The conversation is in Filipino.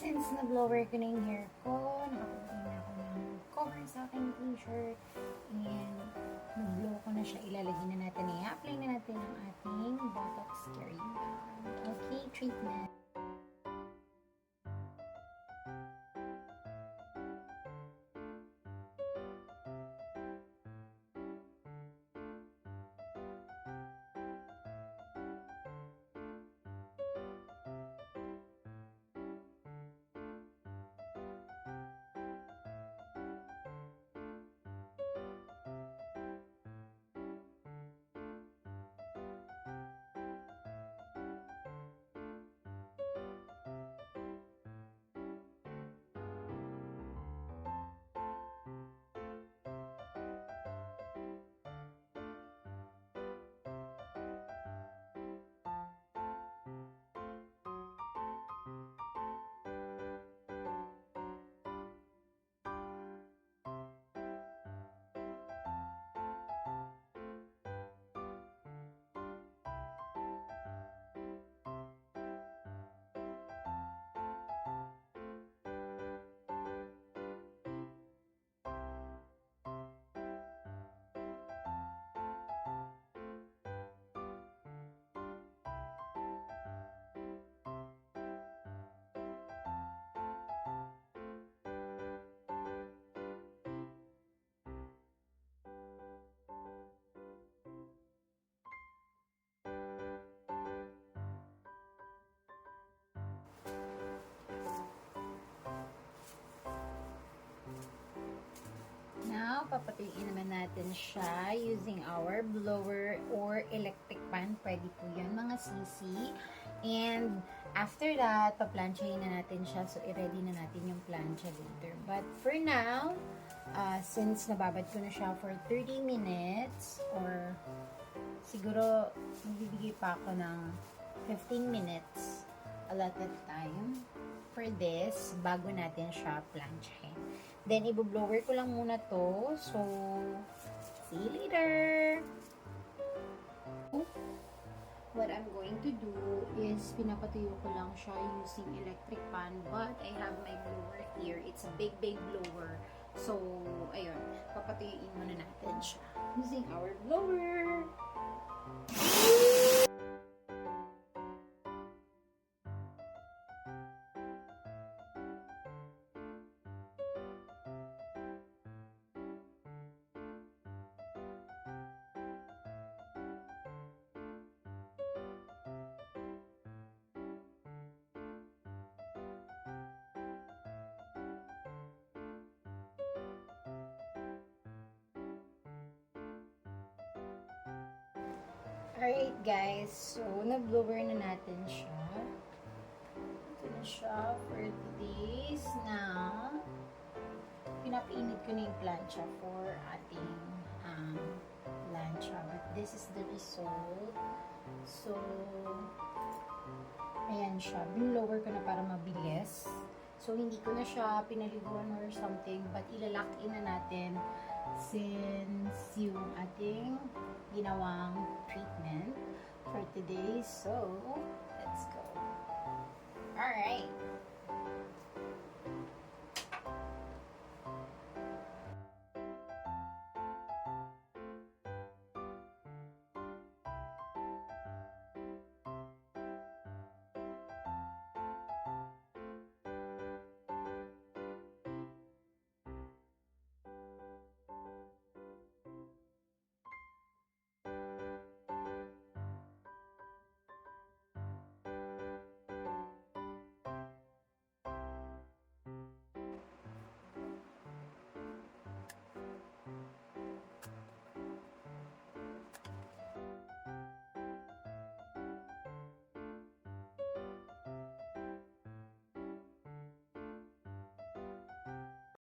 Since na-blower ko na yung hair ko, nakapagay na ako ng cover sa aking t-shirt, and na-blow ko na siya, ilalagay na natin, i-apply na natin ang ating Botox Carrying Bag. Okay, treatment. Now, papatuyuin naman natin siya using our blower or electric fan. Pwede po yan, mga sisi. And after that, paplansyahin na natin siya. So, i-ready na natin yung plancha later. But for now, since nababad ko na siya for 30 minutes or siguro magbibigay pa ako ng 15 minutes allotted time for this bago natin siya planchahin. Then, i-blower ko lang muna to. So, see you later! What I'm going to do is pinapatuyo ko lang siya using electric fan, but I have my blower here. It's a big blower. So, ayun. Papatuyuin muna natin siya using our blower. Alright guys, so na-blower na natin siya. Ito na siya for today's na pinapainit ko na yung plancha for ating plancha. But this is the result. So, ayan siya. Bin-lower ko na para mabilis. So, hindi ko na siya pinaliguan or something, but ilalak in na natin since yung ating ginawang treatment for today. So, let's go. Alright.